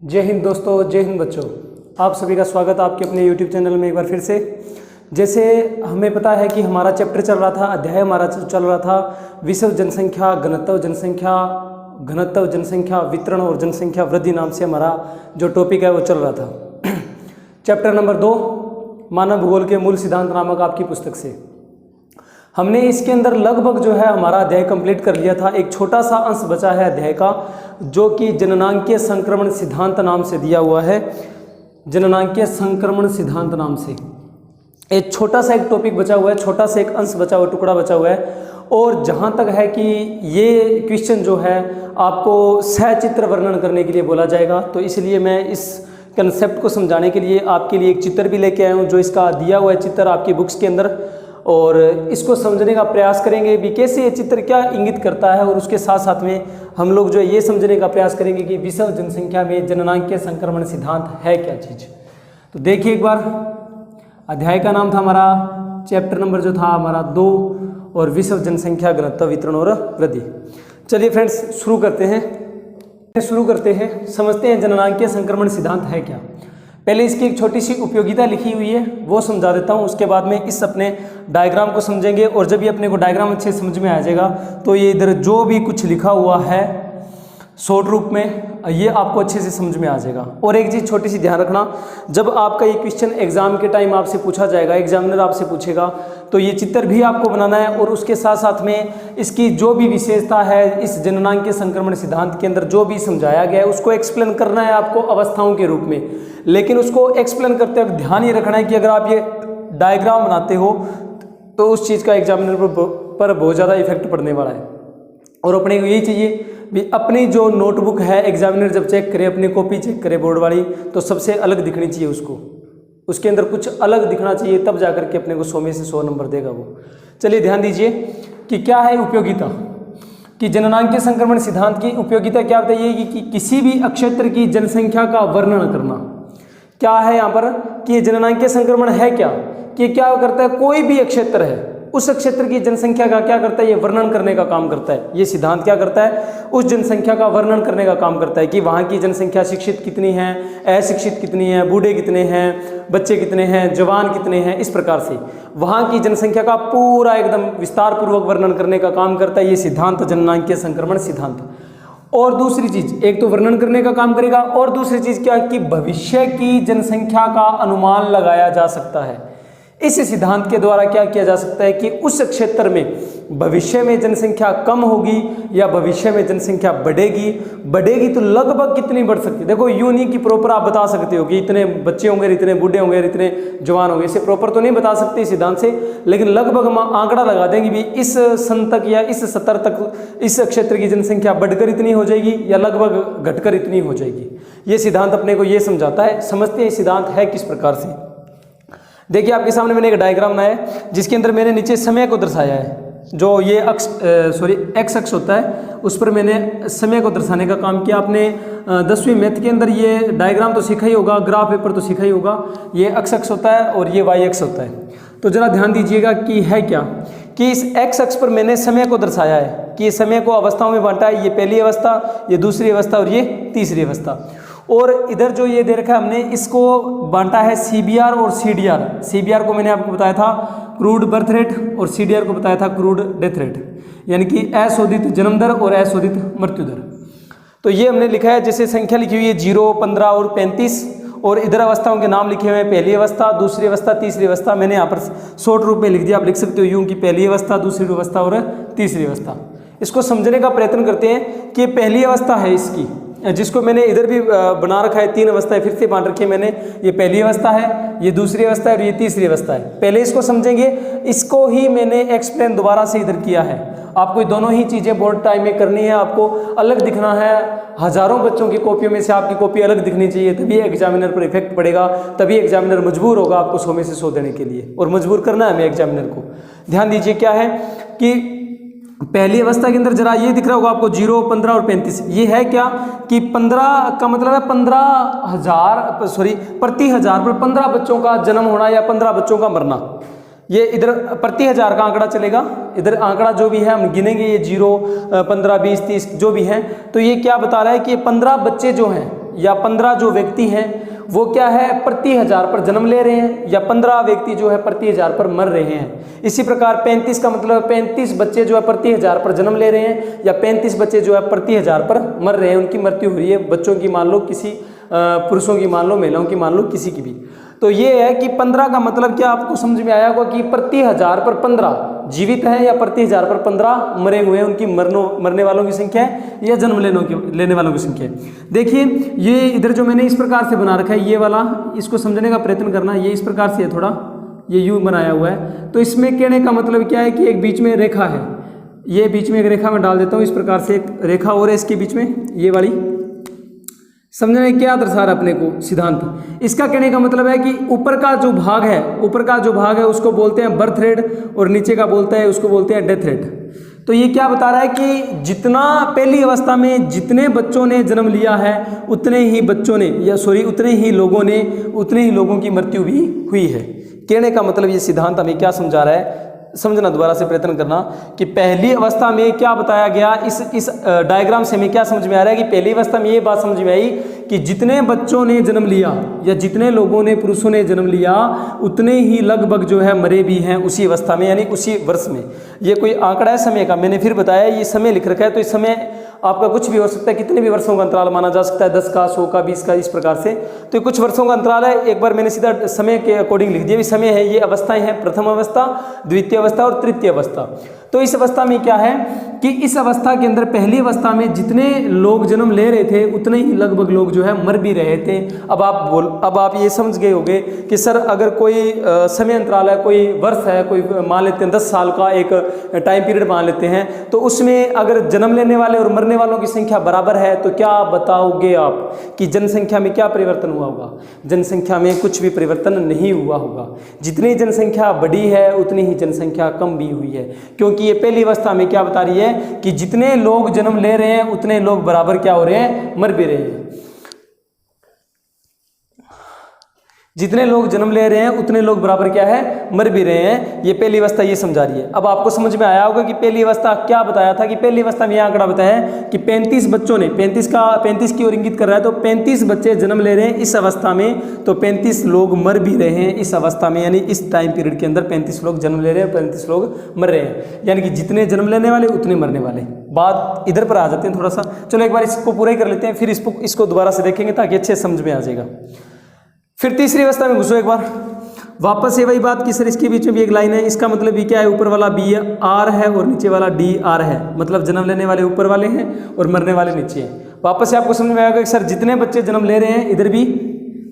जय हिंद दोस्तों, जय हिंद बच्चों। आप सभी का स्वागत आपके अपने यूट्यूब चैनल में एक बार फिर से। जैसे हमें पता है कि हमारा चैप्टर चल रहा था, अध्याय हमारा चल रहा था विश्व जनसंख्या घनत्व जनसंख्या वितरण और जनसंख्या वृद्धि नाम से हमारा जो टॉपिक है वो चल रहा था। चैप्टर नंबर 2 मानव भूगोल के मूल सिद्धांत नामक आपकी पुस्तक से हमने इसके अंदर लगभग जो है हमारा अध्याय कंप्लीट कर लिया था। एक छोटा सा अंश बचा है अध्याय का, जो कि जननांकीय संक्रमण सिद्धांत नाम से दिया हुआ है। जननांकीय संक्रमण सिद्धांत नाम से एक छोटा सा एक टॉपिक बचा हुआ है, छोटा सा एक अंश बचा हुआ, टुकड़ा बचा हुआ है। और जहाँ तक है कि ये क्वेश्चन जो है आपको सहचित्र वर्णन करने के लिए बोला जाएगा, तो इसलिए मैं इस कंसेप्ट को समझाने के लिए आपके लिए एक चित्र भी लेके आया हूँ, जो इसका दिया हुआ है चित्र आपकी बुक्स के अंदर। और इसको समझने का प्रयास करेंगे भी कैसे ये चित्र क्या इंगित करता है, और उसके साथ साथ में हम लोग जो ये समझने का प्रयास करेंगे कि विश्व जनसंख्या में जननांकीय संक्रमण सिद्धांत है क्या चीज़। तो देखिए एक बार, अध्याय का नाम था हमारा, चैप्टर नंबर जो था हमारा 2 और विश्व जनसंख्या घनत्व वितरण और वृद्धि। चलिए फ्रेंड्स शुरू करते हैं, समझते हैं जननांकीय संक्रमण सिद्धांत है क्या। पहले इसकी एक छोटी सी उपयोगिता लिखी हुई है वो समझा देता हूँ, उसके बाद में इस अपने डायग्राम को समझेंगे। और जब ये अपने को डायग्राम अच्छे समझ में आ जाएगा तो ये इधर जो भी कुछ लिखा हुआ है शॉर्ट रूप में ये आपको अच्छे से समझ में आ जाएगा। और एक चीज़ छोटी सी ध्यान रखना, जब आपका ये क्वेश्चन एग्जाम के टाइम आपसे पूछा जाएगा, एग्जामिनर आपसे पूछेगा, तो ये चित्र भी आपको बनाना है। और उसके साथ साथ में इसकी जो भी विशेषता है इस जननांकीय संक्रमण सिद्धांत के अंदर जो भी समझाया गया है उसको एक्सप्लेन करना है आपको अवस्थाओं के रूप में। लेकिन उसको एक्सप्लेन करते वक्त ध्यान ये रखना है कि अगर आप ये डायग्राम बनाते हो तो उस चीज़ का एग्जामिनर पर बहुत ज़्यादा इफेक्ट पड़ने वाला है। और अपने को यही चाहिए भी अपनी जो नोटबुक है एग्जामिनर जब चेक करे, अपनी कॉपी चेक करे बोर्ड वाली, तो सबसे अलग दिखनी चाहिए उसको, उसके अंदर कुछ अलग दिखना चाहिए, तब जाकर के अपने को 100 में से 100 नंबर देगा वो। चलिए ध्यान दीजिए कि क्या है उपयोगिता, कि जननांकीय संक्रमण सिद्धांत की उपयोगिता क्या बताइए कि किसी भी अक्षेत्र की जनसंख्या का वर्णन करना। क्या है यहाँ पर कि जननांकीय संक्रमण है क्या, कि क्या करता है, कोई भी क्षेत्र है उस क्षेत्र की जनसंख्या का क्या करता है, ये वर्णन करने का काम करता है। ये सिद्धांत क्या करता है, उस जनसंख्या का वर्णन करने का काम करता है कि वहाँ की जनसंख्या शिक्षित कितनी है, अशिक्षित कितनी है, बूढ़े कितने हैं, बच्चे कितने हैं, जवान कितने हैं, इस प्रकार से वहाँ की जनसंख्या का पूरा एकदम विस्तार पूर्वक वर्णन करने का काम करता है ये सिद्धांत, जननांकीय संक्रमण सिद्धांत। और दूसरी चीज, एक तो वर्णन करने का काम करेगा, और दूसरी चीज क्या कि भविष्य की जनसंख्या का अनुमान लगाया जा सकता है। इस सिद्धांत के द्वारा क्या किया जा सकता है कि उस क्षेत्र में भविष्य में जनसंख्या कम होगी या भविष्य में जनसंख्या बढ़ेगी तो लगभग कितनी बढ़ सकती है। देखो यूं नहीं कि प्रॉपर आप बता सकते हो कि इतने बच्चे होंगे, इतने बूढ़े होंगे, इतने जवान होंगे, इसे प्रॉपर तो नहीं बता सकते सिद्धांत से, लेकिन लगभग हम आंकड़ा लगा देंगे भी इस सन तक या इस सतर तक इस क्षेत्र की जनसंख्या बढ़कर इतनी हो जाएगी या लगभग घटकर इतनी हो जाएगी। ये सिद्धांत अपने को ये समझाता है। समझते हैं सिद्धांत है किस प्रकार से। देखिए आपके सामने मैंने एक डायग्राम बनाया है जिसके अंदर मैंने नीचे समय को दर्शाया है। जो ये एक्स अक्ष होता है उस पर मैंने समय को दर्शाने का काम किया। आपने 10वीं मैथ के अंदर ये डायग्राम तो सीखा ही होगा, ग्राफ पेपर तो सीखा ही होगा। ये एक्स अक्ष होता है और ये वाई अक्ष होता है। तो जरा ध्यान दीजिएगा कि है क्या कि इस एक्स अक्ष पर मैंने समय को दर्शाया है कि ये समय को अवस्थाओं में बांटा है। ये पहली अवस्था, ये दूसरी अवस्था और ये तीसरी अवस्था। और इधर जो ये दे रखा है हमने इसको बांटा है CBR और CDR। CBR को मैंने आपको बताया था क्रूड बर्थ रेट और CDR को बताया था क्रूड डेथ रेट, यानी कि अशोधित जन्म दर और अशोधित मृत्यु दर। तो ये हमने लिखा है, जैसे संख्या लिखी हुई है 0, 15 और 35, और इधर अवस्थाओं के नाम लिखे हुए हैं, पहली अवस्था, दूसरी अवस्था, तीसरी अवस्था। मैंने यहाँ पर शॉर्ट रूप में लिख दिया, आप लिख सकते हो यूं कि पहली अवस्था, दूसरी अवस्था और तीसरी अवस्था। इसको समझने का प्रयत्न करते हैं कि पहली अवस्था है इसकी, जिसको मैंने इधर भी बना रखा है, 3 अवस्थाएं फिर से बांट रखी है मैंने। ये पहली अवस्था है, ये दूसरी अवस्था है और ये तीसरी अवस्था है। पहले इसको समझेंगे, इसको ही मैंने एक्सप्लेन दोबारा से इधर किया है। आपको दोनों ही चीज़ें बोर्ड टाइम में करनी है, आपको अलग दिखना है। हजारों बच्चों की कॉपियों में से आपकी कॉपी अलग दिखनी चाहिए, तभी एग्जामिनर पर इफेक्ट पड़ेगा, तभी एग्जामिनर मजबूर होगा आपको 100 में से 100 देने के लिए, और मजबूर करना है हमें एग्जामिनर को। ध्यान दीजिए क्या है कि पहली अवस्था के अंदर जरा ये दिख रहा होगा आपको 0, 15 और 35। ये है क्या कि 15 का मतलब है प्रति हजार पर 15 बच्चों का जन्म होना या 15 बच्चों का मरना। ये इधर प्रति हजार का आंकड़ा चलेगा, इधर आंकड़ा जो भी है हम गिनेंगे, ये 0, 15, 20, 30 जो भी है। तो ये क्या बता रहा है कि 15 बच्चे जो हैं या 15 जो व्यक्ति हैं वो क्या है प्रति 1000 पर जन्म ले रहे हैं, या 15 व्यक्ति जो है प्रति 1000 पर मर रहे हैं। इसी प्रकार 35 का मतलब 35 बच्चे जो है प्रति 1000 पर जन्म ले रहे हैं, या 35 बच्चे जो है प्रति 1000 पर मर रहे हैं, उनकी मृत्यु हो रही है। बच्चों की मान लो, किसी पुरुषों की मान लो, महिलाओं की मान लो, किसी की भी। तो ये है कि 15 का मतलब क्या आपको समझ में आया होगा कि प्रति 1000 पर 15 जीवित हैं या प्रति 1000 पर 15 मरे हुए हैं, उनकी मरने वालों की संख्या है या जन्म लेने वालों की संख्या है। देखिए ये इधर जो मैंने इस प्रकार से बना रखा है, ये वाला, इसको समझने का प्रयत्न करना। ये इस प्रकार से है, थोड़ा ये यूं बनाया हुआ है। तो इसमें कहने का मतलब क्या है कि एक बीच में रेखा है, ये बीच में एक रेखा मैं डाल देता हूँ इस प्रकार से, एक रेखा और है इसके बीच में, ये वाली। समझने में क्या दर्शा रहा अपने को सिद्धांत? इसका कहने का मतलब है कि ऊपर का जो भाग है उसको बोलते हैं बर्थ रेट, और नीचे का बोलता है उसको बोलते हैं डेथ रेट। तो ये क्या बता रहा है कि जितना पहली अवस्था में जितने बच्चों ने जन्म लिया है उतने ही बच्चों ने उतने ही लोगों की मृत्यु भी हुई है। कहने का मतलब ये सिद्धांत हमें क्या समझा रहा है, समझना दोबारा से प्रयत्न करना कि पहली अवस्था में क्या बताया गया। इस डायग्राम से हमें क्या समझ में आ रहा है कि पहली अवस्था में ये बात समझ में आई कि जितने बच्चों ने जन्म लिया या जितने लोगों ने, पुरुषों ने जन्म लिया, उतने ही लगभग जो है मरे भी हैं उसी अवस्था में, यानी उसी वर्ष में। ये कोई आंकड़ा है समय का, मैंने फिर बताया ये समय लिख रखा है, तो इस समय आपका कुछ भी हो सकता है, कितने भी वर्षों का अंतराल माना जा सकता है, 10 का, 100 का, 20 का, इस प्रकार से। तो कुछ वर्षों का अंतराल है। एक बार मैंने सीधा समय के अकॉर्डिंग लिख दिया। समय है, ये अवस्थाएं हैं, प्रथम अवस्था, द्वितीय अवस्था और तृतीय अवस्था। तो इस अवस्था में क्या है कि इस अवस्था के अंदर पहली अवस्था में जितने लोग जन्म ले रहे थे उतने ही लगभग लोग जो है मर भी रहे थे। अब आप ये समझ गए होंगे कि सर अगर कोई समय अंतराल है, कोई वर्ष है, कोई मान लेते हैं 10 साल का एक टाइम पीरियड मान लेते हैं, तो उसमें अगर जन्म लेने वाले और मरने वालों की संख्या बराबर है तो क्या बताओगे आप कि जनसंख्या में क्या परिवर्तन हुआ होगा? जनसंख्या में कुछ भी परिवर्तन नहीं हुआ होगा। जितनी जनसंख्या बढ़ी है उतनी ही जनसंख्या कम भी हुई है, क्योंकि ये पहली अवस्था में क्या बता रही है कि जितने लोग जन्म ले रहे हैं उतने लोग बराबर क्या हो रहे हैं, मर भी रहे हैं। जितने लोग जन्म ले रहे हैं उतने लोग बराबर क्या है, मर भी रहे हैं। ये पहली अवस्था ये समझा रही है। अब आपको समझ में आया होगा कि पहली अवस्था क्या बताया था कि पहली अवस्था में यह आंकड़ा बताया कि 35 बच्चों ने 35 की ओर इंगित कर रहा है, तो 35 बच्चे जन्म ले रहे हैं इस अवस्था में, तो 35 लोग मर भी रहे हैं इस अवस्था में, यानी इस टाइम पीरियड के अंदर 35 लोग जन्म ले रहे हैं, 35 लोग मर रहे हैं, यानी कि जितने जन्म लेने वाले उतने मरने वाले। बात इधर पर आ जाते हैं थोड़ा सा। चलो एक बार इसको पूरा ही कर लेते हैं, फिर इसको दोबारा से देखेंगे ताकि अच्छे समझ में आ जाएगा। फिर तीसरी अवस्था में घुसो एक बार वापस से वही बात कि सर इसके बीच में भी एक लाइन है, इसका मतलब भी क्या है, ऊपर वाला बी आर है और नीचे वाला डी आर है, मतलब जन्म लेने वाले ऊपर वाले हैं और मरने वाले नीचे हैं। वापस से आपको समझ में आएगा कि सर जितने बच्चे जन्म ले रहे हैं इधर भी,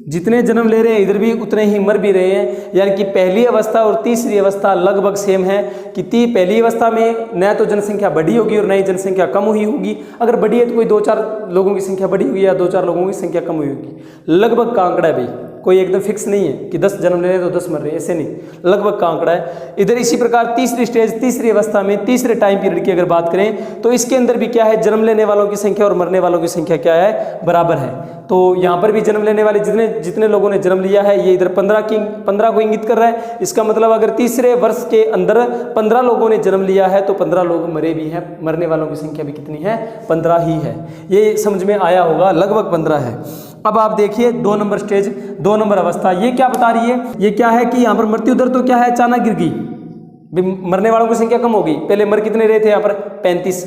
जितने जन्म ले रहे हैं इधर भी उतने ही मर भी रहे हैं, यानी कि पहली अवस्था और तीसरी अवस्था लगभग सेम है कि पहली अवस्था में न तो जनसंख्या बढ़ी होगी और न ही जनसंख्या कम हुई होगी। अगर बढ़ी है तो कोई 2-4 लोगों की संख्या बढ़ी होगी या 2-4 लोगों की संख्या कम हुई होगी। लगभग का आंकड़ा है भाई, कोई एकदम फिक्स नहीं है कि 10 जन्म ले रहे हैं तो 10 मर रहे हैं, ऐसे नहीं, लगभग का आंकड़ा है। इधर इसी प्रकार तीसरी अवस्था में तीसरे टाइम पीरियड की अगर बात करें तो इसके अंदर भी क्या है, जन्म लेने वालों की संख्या और मरने वालों की संख्या क्या है, बराबर है। तो यहाँ पर भी जन्म लेने वाले जितने लोगों ने जन्म लिया है, ये इधर 15 को इंगित कर रहा है। इसका मतलब अगर तीसरे वर्ष के अंदर 15 लोगों ने जन्म लिया है तो 15 लोग मरे भी हैं, मरने वालों की संख्या भी कितनी है, 15 ही है। ये समझ में आया होगा, लगभग 15 है। अब आप देखिए 2 नंबर स्टेज, 2 नंबर अवस्था, ये क्या बता रही है, ये क्या है कि यहाँ पर मृत्यु दर तो क्या है, अचानक गिर गई, मरने वालों की संख्या कम हो गई। पहले मर कितने रहे थे यहाँ पर, 35,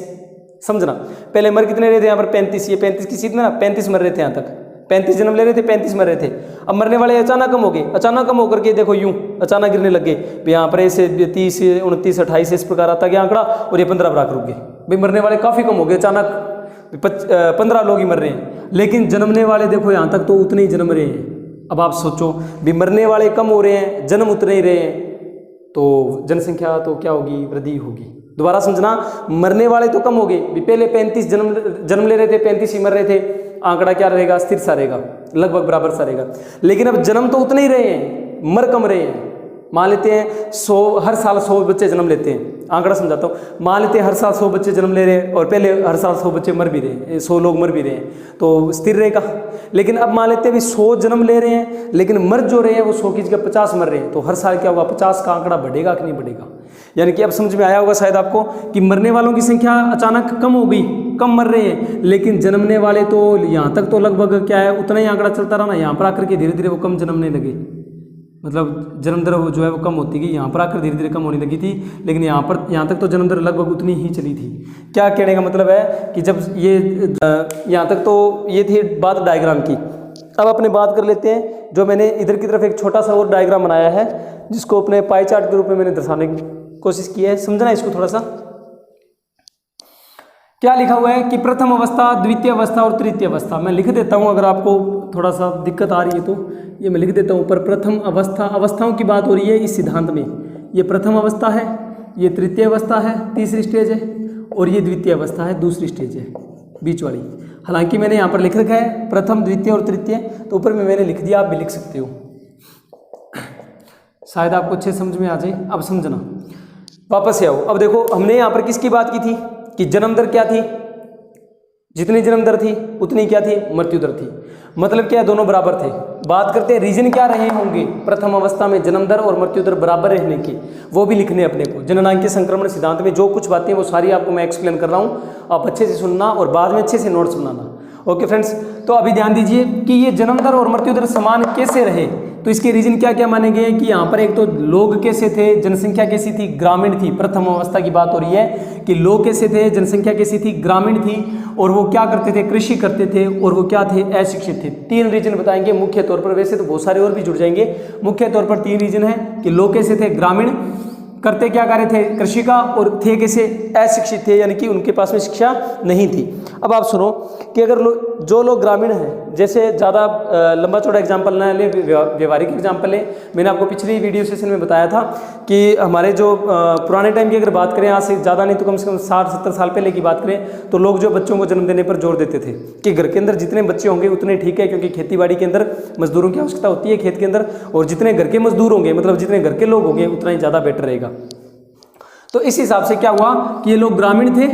समझना, पहले मर कितने रहे थे यहाँ पर 35, ये 35 की सीट में ना 35 मर रहे थे, यहाँ तक 35 जन्म ले रहे थे, 35 मर रहे थे। अब मरने वाले अचानक कम हो गए, अचानक कम होकर के देखो यूं अचानक गिरने लग गए, यहाँ पर ऐसे 30, 29, 28 इस प्रकार आता गया आंकड़ा, और ये 15 पर आकर रुक गए। भाई मरने वाले काफ़ी कम हो गए, अचानक 15 लोग ही मर रहे हैं, लेकिन जन्मने वाले देखो यहाँ तक तो उतने ही जन्म रहे हैं। अब आप सोचो भी मरने वाले कम हो रहे हैं, जन्म उतने ही रहे हैं, तो जनसंख्या तो क्या होगी, वृद्धि होगी। दोबारा समझना, मरने वाले तो कम हो गए, पहले 35 जन्म ले रहे थे, 35 ही मर रहे थे, आंकड़ा क्या रहेगा, स्थिर सा रहेगा, लगभग बराबर सा रहेगा। लेकिन अब जन्म तो उतने ही रहे हैं, मर कम रहे हैं, मान लेते हैं 100 हर साल 100 बच्चे जन्म लेते हैं, आंकड़ा समझाता हूँ। मान लेते हैं हर साल 100 बच्चे जन्म ले रहे हैं और पहले हर साल 100 बच्चे मर भी रहे हैं, 100 लोग मर भी रहे हैं, तो स्थिर रहेगा। लेकिन अब मान लेते हैं अभी 100 जन्म ले रहे हैं, लेकिन मर जो रहे हैं वो 100 की जगह 50 मर रहे हैं, तो हर साल क्या होगा, 50 का आंकड़ा बढ़ेगा कि नहीं बढ़ेगा। यानी कि अब समझ में आया होगा शायद आपको कि मरने वालों की संख्या अचानक कम हो गई, कम मर रहे हैं, लेकिन जन्मने वाले तो यहाँ तक तो लगभग क्या है उतना ही आंकड़ा चलता रहा ना, यहाँ पर आकर के धीरे धीरे वो कम जन्मने लगे, मतलब जन्म दर जो है वो कम होती गई, यहाँ पर आकर धीरे धीरे कम होने लगी थी, लेकिन यहाँ तक तो जन्म दर लगभग उतनी ही चली थी। क्या कहने का मतलब है कि जब ये यहाँ तक तो ये थी बात डायग्राम की। अब अपने बात कर लेते हैं, जो मैंने इधर की तरफ एक छोटा सा और डायग्राम बनाया है जिसको अपने पाई चार्ट के रूप में मैंने दर्शाने की कोशिश की है, समझना इसको थोड़ा सा। क्या लिखा हुआ है कि प्रथम अवस्था, द्वितीय अवस्था और तृतीय अवस्था। मैं लिख देता हूँ, अगर आपको थोड़ा सा दिक्कत आ रही है तो ये मैं लिख देता हूँ। पर प्रथम अवस्था, अवस्थाओं की बात हो रही है इस सिद्धांत में। ये प्रथम अवस्था है, ये तृतीय अवस्था है, तीसरी स्टेज है, और ये द्वितीय अवस्था है, दूसरी स्टेज है, बीच वाली। हालांकि मैंने यहाँ पर लिख रखा है प्रथम, द्वितीय और तृतीय, तो ऊपर में मैंने लिख दिया, आप भी लिख सकते हो, शायद आपको अच्छे समझ में आ जाए। अब समझना, वापस से आओ। अब देखो हमने यहाँ पर किसकी बात की थी कि जन्म दर क्या थी, जितनी जन्म दर थी उतनी क्या थी, मृत्यु दर थी। मतलब क्या है, दोनों बराबर थे। बात करते हैं रीजन क्या रहे होंगे प्रथम अवस्था में जन्म दर और मृत्यु दर बराबर रहने की, वो भी लिखने अपने को। जननांगीय संक्रमण सिद्धांत में जो कुछ बातें वो सारी आपको मैं एक्सप्लेन कर रहा हूँ, आप अच्छे से सुनना और बाद में अच्छे से नोट्स बनाना। ओके फ्रेंड्स, तो अभी ध्यान दीजिए कि ये जन्म दर और मृत्यु दर समान कैसे रहे, तो इसके रीजन क्या क्या माने गए कि यहाँ पर एक तो लोग कैसे थे, जनसंख्या कैसी थी, ग्रामीण थी। प्रथम अवस्था की बात हो रही है कि लोग कैसे थे, जनसंख्या कैसी थी, ग्रामीण थी, और वो क्या करते थे, कृषि करते थे, और वो क्या थे, अशिक्षित थे। 3 रीजन बताएंगे मुख्य तौर पर, वैसे तो बहुत सारे और भी जुड़ जाएंगे। मुख्य तौर पर 3 रीजन है कि लोग कैसे थे, ग्रामीण, करते क्या कार्य थे, कृषि का, और थे कैसे, अशिक्षित थे, यानी कि उनके पास में शिक्षा नहीं थी। अब आप सुनो कि अगर जो लोग ग्रामीण हैं, जैसे ज़्यादा लंबा चौड़ा एग्जाम्पल ना ले, व्यवहारिक एग्जाम्पल ले। मैंने आपको पिछली वीडियो सेशन में बताया था कि हमारे जो पुराने टाइम की अगर बात करें, आज से ज़्यादा नहीं तो कम से कम 60-70 साल पहले की बात करें, तो लोग जो बच्चों को जन्म देने पर जोर देते थे कि घर के अंदर जितने बच्चे होंगे उतने ठीक है, क्योंकि खेती बाड़ी के अंदर मजदूरों की आवश्यकता होती है खेत के अंदर, और जितने घर के मजदूर होंगे, मतलब जितने घर के लोग होंगे, उतना ही ज़्यादा बेटर रहेगा। तो इस हिसाब से क्या हुआ कि ये लोग ग्रामीण थे,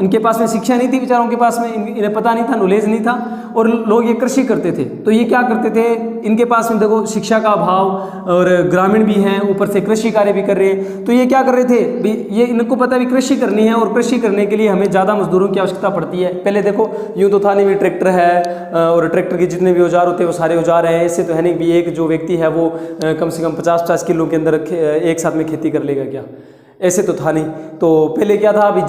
इनके पास में शिक्षा नहीं थी, बेचारों के पास में इन्हें पता नहीं था, नॉलेज नहीं था, और लोग ये कृषि करते थे। तो ये क्या करते थे, इनके पास में देखो शिक्षा का अभाव, और ग्रामीण भी हैं, ऊपर से कृषि कार्य भी कर रहे हैं, तो ये क्या कर रहे थे, ये इनको पता भी कृषि करनी है, और कृषि करने के लिए हमें ज़्यादा मजदूरों की आवश्यकता पड़ती है। पहले देखो यूँ तो था नहीं भी ट्रैक्टर है, और ट्रैक्टर के जितने भी औजार होते हैं वो सारे औजार हैं, इससे तो है नहीं भी एक जो व्यक्ति है वो कम से कम 50-50 किलो के अंदर एक साथ में खेती कर लेगा क्या, ऐसे तो था नहीं। तो पहले क्या था, अभी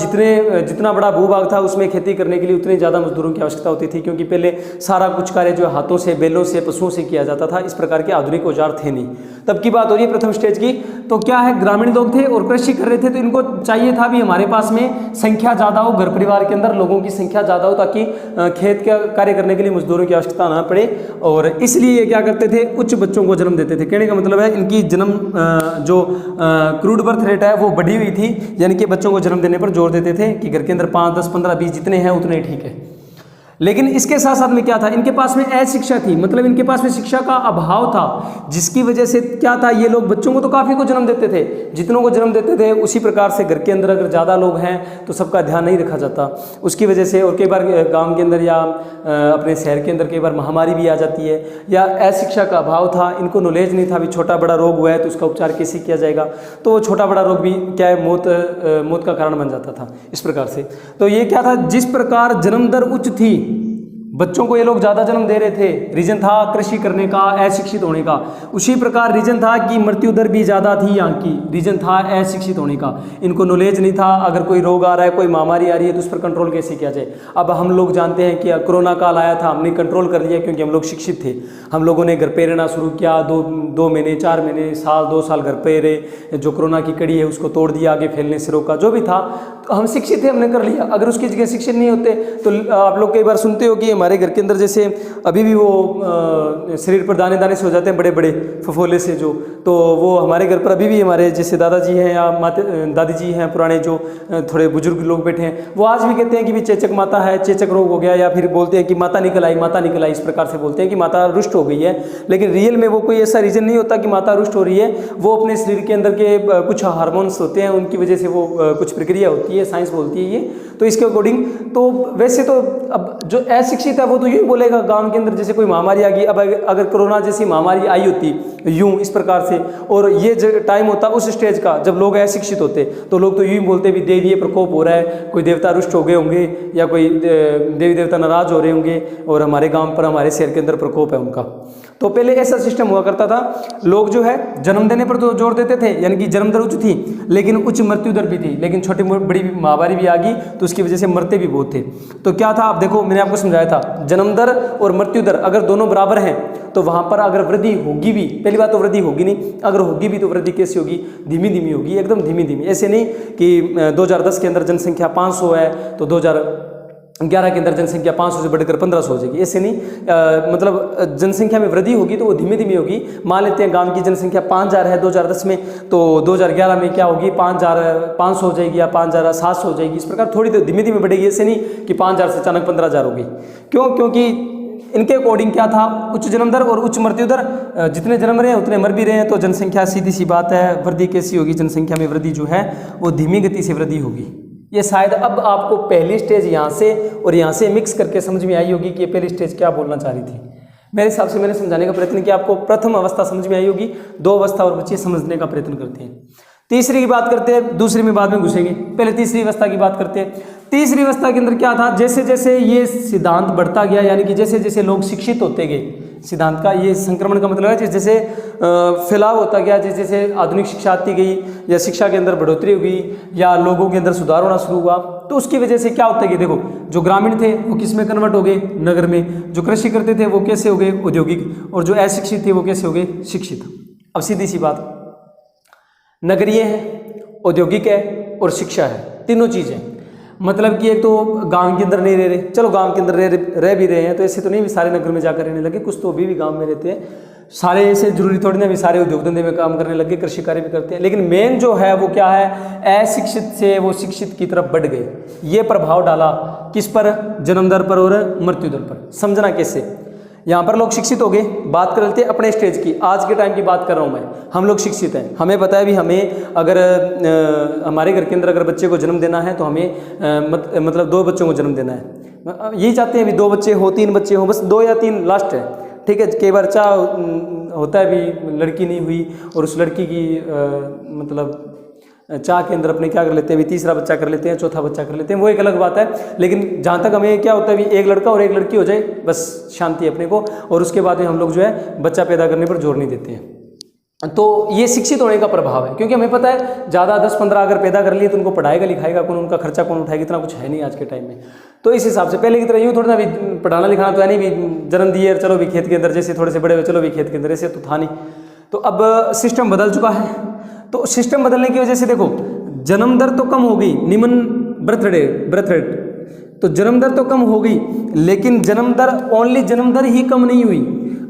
जितना बड़ा भूभाग था उसमें खेती करने के लिए उतनी ज़्यादा मजदूरों की आवश्यकता होती थी, क्योंकि पहले सारा कुछ कार्य जो हाथों से, बैलों से, पशुओं से किया जाता था। इस प्रकार के आधुनिक औजार थे नहीं। तब की बात हो रही है प्रथम स्टेज की। तो क्या है, ग्रामीण लोग थे और कृषि कर रहे थे, तो इनको चाहिए था भी हमारे पास में संख्या ज़्यादा हो, घर परिवार के अंदर लोगों की संख्या ज़्यादा हो, ताकि खेत का कार्य करने के लिए मजदूरों की आवश्यकता ना पड़े। और इसलिए ये क्या करते थे, उच्च बच्चों को जन्म देते थे। कहने का मतलब है इनकी जन्म जो क्रूड बर्थ रेट है वो बढ़ी हुई थी, यानी कि बच्चों को जन्म देने पर जोर देते थे कि घर के अंदर 5, 10, 15, 20 जितने हैं उतने ठीक है। लेकिन इसके साथ साथ में क्या था, इनके पास में अशिक्षा थी, मतलब इनके पास में शिक्षा का अभाव था, जिसकी वजह से क्या था, ये लोग बच्चों को तो काफ़ी को जन्म देते थे, जितनों को जन्म देते थे उसी प्रकार से घर के अंदर अगर ज़्यादा लोग हैं तो सबका ध्यान नहीं रखा जाता, उसकी वजह से। और कई बार गाँव के अंदर या अपने शहर के अंदर कई बार महामारी भी आ जाती है, या अशिक्षा का अभाव था, इनको नॉलेज नहीं था भी छोटा बड़ा रोग हुआ है तो उसका उपचार कैसे किया जाएगा, तो वो छोटा बड़ा रोग भी क्या है, मौत का कारण बन जाता था इस प्रकार से। तो ये क्या था, जिस प्रकार जन्म दर उच्च थी, बच्चों को ये लोग ज़्यादा जन्म दे रहे थे, रीजन था कृषि करने का, अशिक्षित होने का। उसी प्रकार रीजन था कि मृत्यु दर भी ज़्यादा थी यहाँ की, रीजन था अशिक्षित होने का। इनको नॉलेज नहीं था, अगर कोई रोग आ रहा है, कोई महामारी आ रही है तो उस पर कंट्रोल कैसे किया जाए। अब हम लोग जानते हैं कि कोरोना काल आया था, हमने कंट्रोल कर लिया क्योंकि हम लोग शिक्षित थे। हम लोगों ने घर पे रहना शुरू किया, 2 महीने, 4 महीने, साल, 2 साल घर पे रहे, जो कोरोना की कड़ी है उसको तोड़ दिया, आगे फैलने से रोका, जो भी था। हम शिक्षित थे, हमने कर लिया। अगर उसकी जगह शिक्षित नहीं होते तो आप लोग कई बार सुनते हो कि हमारे घर के अंदर जैसे अभी भी वो शरीर पर दाने दाने से हो जाते हैं बड़े बड़े फफोले से जो, तो वो हमारे घर पर अभी भी हमारे जैसे दादाजी हैं या दादी जी हैं पुराने जो थोड़े बुजुर्ग लोग बैठे हैं, वो आज भी कहते हैं कि भी चेचक माता है, चेचक रोग हो गया, या फिर बोलते हैं कि माता निकल आई, माता निकल आई, इस प्रकार से बोलते हैं कि माता रुष्ट हो गई है। लेकिन रियल में वो कोई ऐसा रीज़न नहीं होता कि माता रुष्ट हो रही है, वो अपने शरीर के अंदर के कुछ हार्मोन्स होते हैं, उनकी वजह से वो कुछ प्रक्रिया होती है, साइंस बोलती है ये। तो इसके अकॉर्डिंग तो वैसे तो अब जो अशिक्षित है वो तो यही बोलेगा गांव के अंदर जैसे कोई महामारी आ गई, अब अगर कोरोना जैसी महामारी आई होती यूं इस प्रकार से, और ये टाइम होता उस स्टेज का जब लोग अशिक्षित होते, तो लोग तो यूं बोलते भी देवीय प्रकोप हो रहा है, कोई देवता रुष्ट हो गए होंगे या कोई देवी देवता नाराज हो रहे होंगे और हमारे गांव पर हमारे शहर के अंदर प्रकोप है उनका। तो पहले ऐसा सिस्टम हुआ करता था, लोग जो है जन्म देने पर तो जोर देते थे, यानी कि जन्म दर उच्च थी लेकिन उच्च मृत्यु दर भी थी, लेकिन छोटी बड़ी महामारी भी आ गई तो उसकी वजह से मरते भी बहुत थे। तो क्या था, आप देखो मैंने आपको समझाया था, जन्म दर और मृत्यु दर अगर दोनों बराबर हैं तो वहाँ पर अगर वृद्धि होगी भी, पहली बात तो वृद्धि होगी नहीं, अगर होगी भी तो वृद्धि कैसी होगी, धीमी धीमी होगी, एकदम धीमी धीमी। ऐसे नहीं कि 2010 के अंदर जनसंख्या 500 है तो 2011 के अंदर जनसंख्या 500 से बढ़कर 1500 हो जाएगी, ऐसे नहीं। मतलब जनसंख्या में वृद्धि होगी तो वो धीमी धीमी होगी। मान लेते हैं गांव की जनसंख्या 5000 है 2010 में, तो 2011 में क्या होगी 5500 हो जाएगी या 5700 हो जाएगी, इस प्रकार थोड़ी तो धीमी धीमी बढ़ेगी, ऐसे नहीं कि 5000 से अचानक 15000 होगी। क्यों? क्योंकि इनके अकॉर्डिंग क्या था, उच्च जन्म दर और उच्च मृत्यु दर, जितने जन्म रहे हैं उतने मर भी रहे हैं, तो जनसंख्या सीधी सी बात है वृद्धि कैसी होगी, जनसंख्या में वृद्धि जो है वो धीमी गति से वृद्धि होगी। ये शायद अब आपको पहली स्टेज यहाँ से और यहाँ से मिक्स करके समझ में आई होगी कि ये पहली स्टेज क्या बोलना चाह रही थी। मेरे हिसाब से मैंने समझाने का प्रयत्न किया, आपको प्रथम अवस्था समझ में आई होगी, 2 अवस्था और बच्चे समझने का प्रयत्न करते हैं। तीसरी की बात करते हैं, दूसरी में बाद में घुसेंगे, पहले तीसरी अवस्था की बात करते हैं। तीसरी अवस्था के अंदर क्या था, जैसे जैसे ये सिद्धांत बढ़ता गया, यानी कि जैसे जैसे लोग शिक्षित होते गए, सिद्धांत का ये संक्रमण का मतलब है जैसे जैसे फैलाव होता गया, जैसे जैसे आधुनिक शिक्षा आती गई या शिक्षा के अंदर बढ़ोतरी हुई या लोगों के अंदर सुधार होना शुरू हुआ, तो उसकी वजह से क्या होता है कि देखो जो ग्रामीण थे वो किस में कन्वर्ट हो गए, नगर में। जो कृषि करते थे वो कैसे हो गए, औद्योगिक। और जो अशिक्षित थे वो कैसे हो गए, शिक्षित। अब सीधी सी बात, नगरीय है, औद्योगिक है और शिक्षा है, तीनों चीज़ें। मतलब कि एक तो गांव के अंदर नहीं रह रहे, चलो गांव के अंदर रह भी रहे हैं, तो ऐसे तो नहीं भी सारे नगर में जाकर रहने लगे, कुछ तो अभी भी गांव में रहते हैं। सारे ऐसे जरूरी थोड़ी ना भी सारे उद्योग धंधे में काम करने लगे, कृषि कार्य भी करते हैं। लेकिन मेन जो है वो क्या है, अशिक्षित से वो शिक्षित की तरफ बढ़ गए। ये प्रभाव डाला किस पर, जन्म दर पर और मृत्यु दर पर। समझना कैसे, यहाँ पर लोग शिक्षित हो गए। बात कर लेते हैं अपने स्टेज की, आज के टाइम की बात कर रहा हूँ मैं। हम लोग शिक्षित हैं, हमें पता है भी हमें अगर हमारे घर के अंदर अगर बच्चे को जन्म देना है तो हमें मतलब 2 बच्चों को जन्म देना है। यही चाहते हैं भी 2 बच्चे हो, 3 बच्चे हो, बस 2 या 3 लास्ट है, ठीक है। कई बार चाह होता है भी लड़की नहीं हुई और उस लड़की की मतलब चाह के अंदर अपने क्या कर लेते हैं, भी तीसरा बच्चा कर लेते हैं, चौथा बच्चा कर लेते हैं, वो एक अलग बात है। लेकिन जहाँ तक हमें क्या होता है भी एक लड़का और एक लड़की हो जाए बस शांति है अपने को, और उसके बाद में हम लोग जो है बच्चा पैदा करने पर जोर नहीं देते हैं। तो ये शिक्षित होने का प्रभाव है, क्योंकि हमें पता है ज़्यादा 10-15 अगर पैदा कर लिए तो उनको पढ़ाएगा लिखाएगा कौन, उनका खर्चा कौन उठाएगा, इतना कुछ है नहीं आज के टाइम में। तो इस हिसाब से पहले की तरह यूँ थोड़ा ना भी पढ़ाना लिखाना तो है नहीं, भी जन्म दिए चलो भी खेत के अंदर, जैसे थोड़े से बड़े हुए चलो भी खेत के अंदर, ऐसे तो था नहीं। तो अब सिस्टम बदल चुका है। तो सिस्टम बदलने की वजह से देखो जन्म दर तो कम हो गई, निम्न बर्थ रेट, तो जन्म दर तो कम हो गई, लेकिन जन्म दर ओनली जन्म दर ही कम नहीं हुई।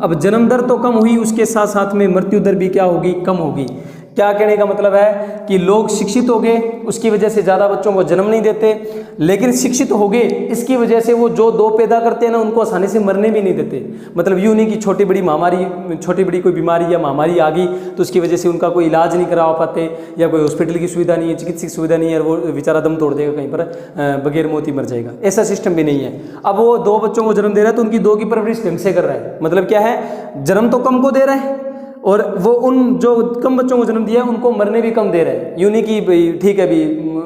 अब जन्म दर तो कम हुई, उसके साथ साथ में मृत्यु दर भी क्या होगी, कम होगी। क्या कहने का मतलब है कि लोग शिक्षित हो गए, उसकी वजह से ज़्यादा बच्चों को जन्म नहीं देते, लेकिन शिक्षित हो गए इसकी वजह से वो जो 2 पैदा करते हैं ना उनको आसानी से मरने भी नहीं देते। मतलब यूँ नहीं कि छोटी बड़ी महामारी, छोटी बड़ी कोई बीमारी या महामारी आ गई तो उसकी वजह से उनका कोई इलाज नहीं करा पाते, या कोई हॉस्पिटल की सुविधा नहीं है, चिकित्सक सुविधा नहीं है, और वो बेचारा दम तोड़ देगा कहीं पर, बगैर मौत ही मर जाएगा। ऐसा सिस्टम भी नहीं है। अब वो 2 बच्चों को जन्म दे रहा है तो उनकी 2 की परवरिश ढंग से कर रहा है। मतलब क्या है, जन्म तो कम को दे रहा है और वो उन जो कम बच्चों को जन्म दिया है उनको मरने भी कम दे रहे हैं। यूँ नहीं कि भाई ठीक है भी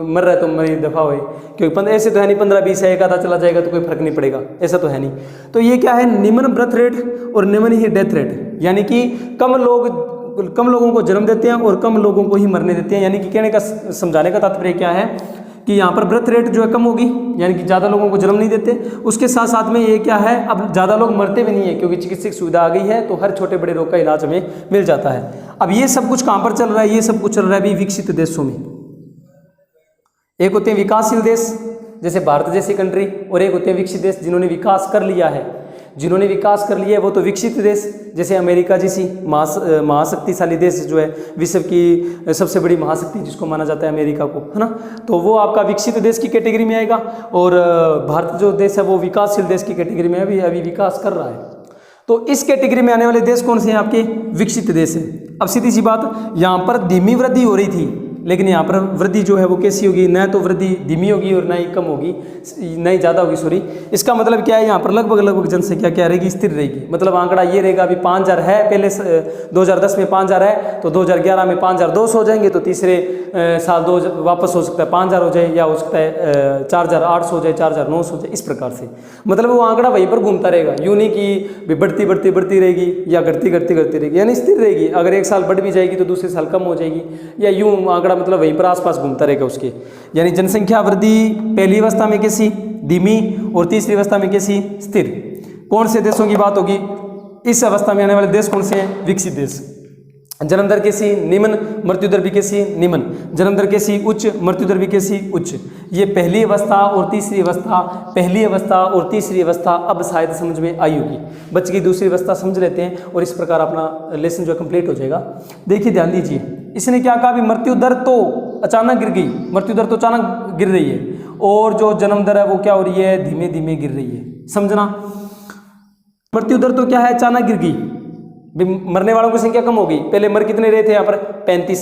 मर रहा है तो मरी दफा हुए, क्योंकि ऐसे तो है नहीं 15-20 है, एक आधा चला जाएगा तो कोई फर्क नहीं पड़ेगा, ऐसा तो है नहीं। तो ये क्या है, निम्न बर्थ रेट और निम्न ही डेथ रेट, यानी कि कम लोगों को जन्म देते हैं और कम लोगों को ही मरने देते हैं। यानी कि कहने का समझाने का तात्पर्य क्या है कि यहाँ पर बर्थ रेट जो है कम होगी, यानी कि ज़्यादा लोगों को जन्म नहीं देते। उसके साथ साथ में ये क्या है, अब ज़्यादा लोग मरते भी नहीं है, क्योंकि चिकित्सक सुविधा आ गई है, तो हर छोटे बड़े रोग का इलाज हमें मिल जाता है। अब ये सब कुछ कहाँ पर चल रहा है, ये सब कुछ चल रहा है अभी विकसित देशों में। एक होते हैं विकासशील देश जैसे भारत जैसी कंट्री, और एक होते हैं विकसित देश जिन्होंने विकास कर लिया है। जिन्होंने विकास कर लिया है वो तो विकसित देश जैसे अमेरिका जैसी महाशक्तिशाली देश जो है, विश्व की सबसे बड़ी महाशक्ति जिसको माना जाता है अमेरिका को, है ना, तो वो आपका विकसित देश की कैटेगरी में आएगा। और भारत जो देश है वो विकासशील देश की कैटेगरी में अभी विकास कर रहा है। तो इस कैटेगरी में आने वाले देश कौन से हैं? आपके विकसित देश हैं। अब सीधी सी बात, यहाँ पर धीमी वृद्धि हो रही थी, लेकिन यहाँ पर वृद्धि जो है वो कैसी होगी? न तो वृद्धि धीमी होगी और ना ही कम होगी, ना ही ज़्यादा होगी, सॉरी। इसका मतलब क्या है? यहाँ पर लगभग जनसंख्या क्या रहेगी? स्थिर रहेगी। मतलब आंकड़ा ये रहेगा, अभी 5000 है, पहले 2010 में 5000 है, तो 2011 में 5200 हो जाएंगे, तो तीसरे साल वापस हो सकता है 5000 हो जाए, या हो सकता है 4800 हो जाए, 4900 हो जाए, इस प्रकार से। मतलब वो आंकड़ा वहीं पर घूमता रहेगा, यूँ नहीं कि बढ़ती रहेगी या घटती रहेगी, यानी स्थिर रहेगी। अगर एक साल बढ़ भी जाएगी तो दूसरे साल कम हो जाएगी, या यूँ आंकड़ा मतलब वहीं पर आसपास घूमता रहेगा उसके। यानी जनसंख्या वृद्धि पहली अवस्था में कैसी? धीमी, और तीसरी अवस्था में कैसी? स्थिर। कौन से देशों की बात होगी? इस अवस्था में आने वाले देश कौन से हैं? विकसित देश। जन्म दर कैसी? निम्न, मृत्यु दर भी कैसी? निम्न। जन्म दर कैसी? उच्च, मृत्यु दर भी कैसी? उच्च। ये पहली अवस्था और तीसरी अवस्था, पहली अवस्था और तीसरी अवस्था अब शायद समझ में आई होगी। बच गई दूसरी अवस्था, समझ लेते हैं, और इस प्रकार अपना लेसन जो है कंप्लीट हो जाएगा। देखिए ध्यान दीजिए, इसने क्या कहा? भी मृत्यु दर तो अचानक गिर गई, मृत्यु दर तो अचानक गिर रही है, और जो जन्म दर है वो क्या हो रही है? धीमे धीमे गिर रही है। समझना, मृत्यु दर तो क्या है? अचानक गिर गई। मरने वालों की संख्या कम हो गई। पहले मर कितने रहे थे यहाँ पर? 35।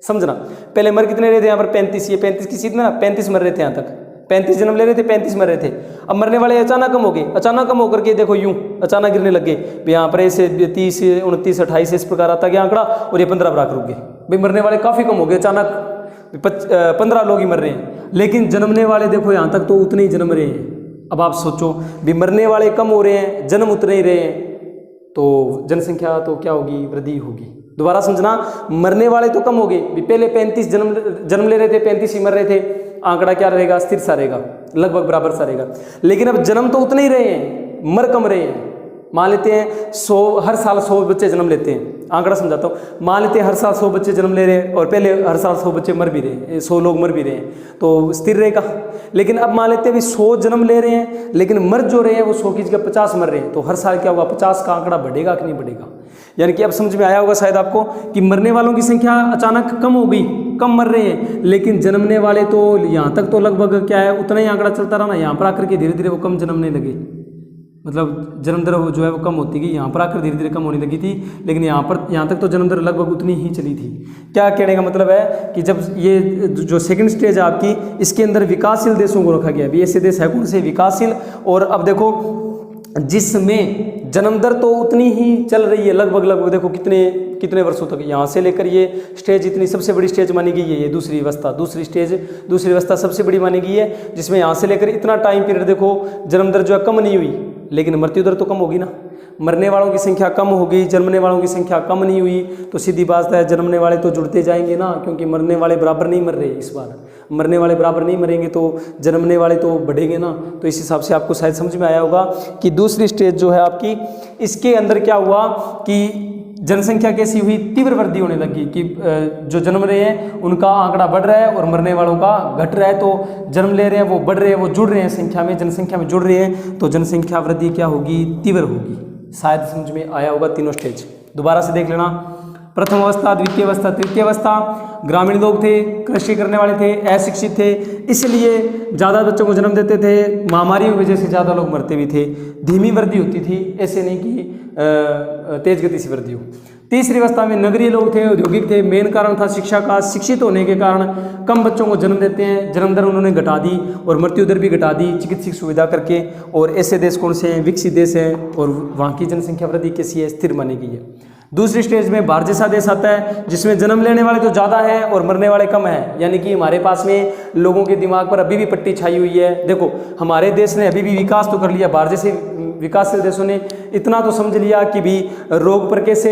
समझना, पहले मर कितने रहे थे यहाँ पर? 35। ये 35 की सीट में ना 35 मर रहे थे, यहाँ तक 35 जन्म ले रहे थे, 35 मर रहे थे। अब मरने वाले अचानक कम हो गए, अचानक कम होकर के देखो यूं अचानक गिरने लग गए। यहाँ पर ऐसे 30, 29, 28 इस प्रकार आता गया आंकड़ा, और ये 15 पर आकर रुक गए। भाई मरने वाले काफ़ी कम हो गए, अचानक 15 लोग ही मर रहे हैं, लेकिन जन्मने वाले देखो यहाँ तक तो उतने ही जन्म रहे हैं। अब आप सोचो, भी मरने वाले कम हो रहे हैं, जन्म उतने ही रहे हैं, तो जनसंख्या तो क्या होगी? वृद्धि होगी। दोबारा समझना, मरने वाले तो कम हो गए, पहले 35 जन्म ले रहे थे, 35 ही मर रहे थे, आंकड़ा क्या रहेगा? स्थिर सा रहेगा, लगभग बराबर सा रहेगा। लेकिन अब जन्म तो उतने ही रहे हैं, मर कम रहे हैं। मान लेते हैं 100, हर साल 100 बच्चे जन्म लेते हैं, आंकड़ा समझाता हूँ। मान लेते हैं हर साल 100 बच्चे जन्म ले रहे हैं, और पहले हर साल 100 बच्चे मर भी रहे हैं, 100 लोग मर भी रहे हैं, तो स्थिर रहेगा। लेकिन अब मान लेते हैं 100 जन्म ले रहे हैं, लेकिन मर जो रहे हैं वो 100 की जगह 50 मर रहे हैं, तो हर साल क्या होगा? 50 का आंकड़ा बढ़ेगा कि नहीं बढ़ेगा? यानी कि अब समझ में आया होगा शायद आपको कि मरने वालों की संख्या अचानक कम हो गई, कम मर रहे हैं, लेकिन जन्मने वाले तो यहाँ तक तो लगभग क्या है? उतना ही आंकड़ा चलता रहा ना। यहाँ पर आकर के धीरे धीरे वो कम जन्मने लगे, मतलब जन्म दर जो है वो कम होती गई, यहाँ पर आकर धीरे धीरे कम होने लगी थी, लेकिन यहाँ तक तो जन्म दर लगभग उतनी ही चली थी। क्या कहने का मतलब है कि जब ये जो सेकंड स्टेज है आपकी, इसके अंदर विकासशील देशों को रखा गया। अभी ऐसे देश है कौन से? विकासशील। और अब देखो, जिसमें जन्म दर तो उतनी ही चल रही है, लगभग देखो कितने वर्षों तक, यहाँ से लेकर ये स्टेज इतनी सबसे बड़ी स्टेज मानी गई है, ये दूसरी अवस्था, दूसरी अवस्था सबसे बड़ी मानी गई है, जिसमें यहाँ से लेकर इतना टाइम पीरियड देखो जन्म दर जो है कम नहीं हुई, लेकिन मृत्यु दर तो कम होगी ना। मरने वालों की संख्या कम हो गई, जन्मने वालों की संख्या कम नहीं हुई, तो सीधी बात है जन्मने वाले तो जुड़ते जाएंगे ना, क्योंकि मरने वाले बराबर नहीं मर रहे इस बार। मरने वाले बराबर नहीं मरेंगे तो जन्मने वाले तो बढ़ेंगे ना। तो इस हिसाब से आपको शायद समझ में आया होगा कि दूसरी स्टेज जो है आपकी, इसके अंदर क्या हुआ कि जनसंख्या कैसी हुई? तीव्र वृद्धि होने लगी कि जो जन्म रहे हैं उनका आंकड़ा बढ़ रहा है और मरने वालों का घट रहा है। तो जन्म ले रहे हैं वो बढ़ रहे हैं, वो जुड़ रहे हैं संख्या में, जनसंख्या में जुड़ रहे हैं, तो जनसंख्या वृद्धि क्या होगी? तीव्र होगी। शायद समझ में आया होगा तीनों स्टेज। दोबारा से देख लेना, प्रथम अवस्था, द्वितीय अवस्था, तृतीय अवस्था। ग्रामीण लोग थे, कृषि करने वाले थे, अशिक्षित थे, इसलिए ज़्यादा बच्चों को जन्म देते थे, महामारी की वजह से ज़्यादा लोग मरते भी थे, धीमी वृद्धि होती थी, ऐसे नहीं कि तेज गति से वृद्धि हो। तीसरी अवस्था में नगरीय लोग थे, औद्योगिक थे, मेन कारण था शिक्षा का। शिक्षित होने के कारण कम बच्चों को जन्म देते हैं, जन्म दर उन्होंने घटा दी और मृत्यु दर भी घटा दी चिकित्सक सुविधा करके। और ऐसे देश कौन से हैं? विकसित देश हैं, और वहाँ की जनसंख्या वृद्धि कैसी है? स्थिर मानी गई है। दूसरी स्टेज में भारत जैसा देश आता है, जिसमें जन्म लेने वाले तो ज़्यादा हैं और मरने वाले कम हैं। यानी कि हमारे पास में लोगों के दिमाग पर अभी भी पट्टी छाई हुई है। देखो, हमारे देश ने अभी भी विकास तो कर लिया, भारत जैसे विकासशील देशों ने इतना तो समझ लिया कि भी रोग पर कैसे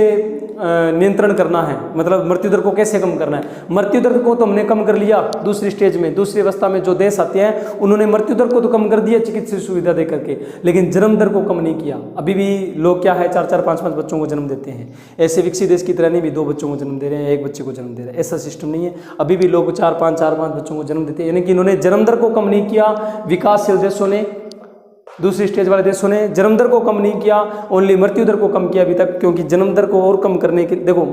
नियंत्रण करना है, मतलब मृत्यु दर को कैसे कम करना है। मृत्यु दर को तो हमने कम कर लिया दूसरी स्टेज में, दूसरी अवस्था में जो देश आते हैं उन्होंने मृत्यु दर को तो कम कर दिया चिकित्सा सुविधा दे करके, लेकिन जन्म दर को कम नहीं किया। अभी भी लोग क्या है 4-4, 5-5 बच्चों को जन्म देते हैं। ऐसे विकसित देश की तरह नहीं भी 2 बच्चों को जन्म दे रहे हैं, 1 बच्चे को जन्म दे रहे हैं, ऐसा सिस्टम नहीं है। अभी भी लोग 4-5 बच्चों को जन्म देते हैं, यानी कि इन्होंने जन्म दर को कम नहीं किया। विकासशील देशों ने, दूसरी स्टेज वाले देशों ने जन्म दर को कम नहीं किया, ओनली मृत्यु दर को कम किया अभी तक। क्योंकि जन्म दर को और कम करने के, देखो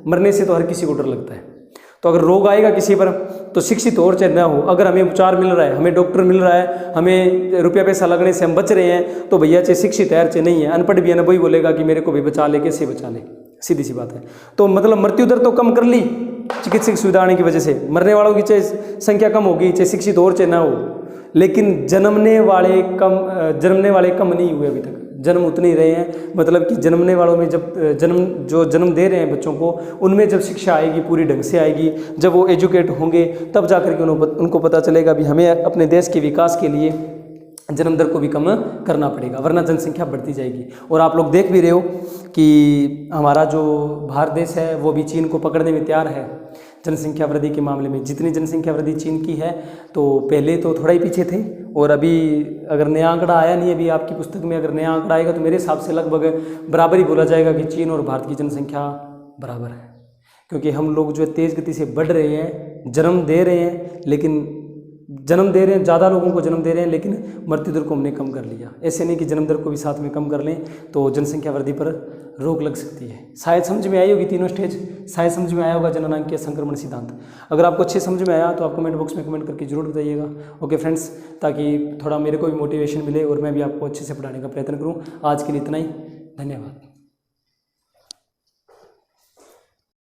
मरने से तो हर किसी को डर लगता है, तो अगर रोग आएगा किसी पर तो शिक्षित और चाहे ना हो, अगर हमें उपचार मिल रहा है, हमें डॉक्टर मिल रहा है, हमें रुपया पैसा लगने से हम बच रहे हैं, तो भैया चाहे शिक्षित है चाहे नहीं है, अनपढ़ भी है ना, वही बोलेगा कि मेरे को भी बचा ले, कैसे बचा ले, सीधी सी बात है। तो मतलब मृत्यु दर तो कम कर ली चिकित्सक सुविधा आने की वजह से, मरने वालों की चाहे संख्या कम होगी, चाहे शिक्षित और चाहे ना हो, लेकिन जन्मने वाले कम नहीं हुए अभी तक, जन्म उतने ही रहे हैं। मतलब कि जन्मने वालों में जब जन्म दे रहे हैं बच्चों को, उनमें जब शिक्षा आएगी, पूरी ढंग से आएगी, जब वो एजुकेट होंगे, तब जाकर के उनको पता चलेगा भी हमें अपने देश के विकास के लिए जन्म दर को भी कम करना पड़ेगा, वरना जनसंख्या बढ़ती जाएगी। और आप लोग देख भी रहे हो कि हमारा जो भारत देश है वो भी चीन को पकड़ने में तैयार है जनसंख्या वृद्धि के मामले में। जितनी जनसंख्या वृद्धि चीन की है, तो पहले तो थोड़ा ही पीछे थे, और अभी अगर नया आंकड़ा आया नहीं, अभी आपकी पुस्तक में अगर नया आंकड़ा आएगा तो मेरे हिसाब से लगभग बराबर ही बोला जाएगा कि चीन और भारत की जनसंख्या बराबर है। क्योंकि हम लोग जो तेज़ गति से बढ़ रहे हैं, जन्म दे रहे हैं, ज़्यादा लोगों को जन्म दे रहे हैं, लेकिन मृत्यु दर को हमने कम कर लिया। ऐसे नहीं कि जन्म दर को भी साथ में कम कर लें तो जनसंख्या वृद्धि पर रोक लग सकती है। शायद समझ में आई होगी तीनों स्टेज, शायद समझ में आया होगा जननांकीय संक्रमण सिद्धांत। अगर आपको अच्छे समझ में आया तो आप कमेंट बॉक्स में कमेंट करके जरूर बताइएगा। ओके फ्रेंड्स, ताकि थोड़ा मेरे को भी मोटिवेशन मिले और मैं भी आपको अच्छे से पढ़ाने का प्रयत्न करूँ। आज के लिए इतना ही, धन्यवाद।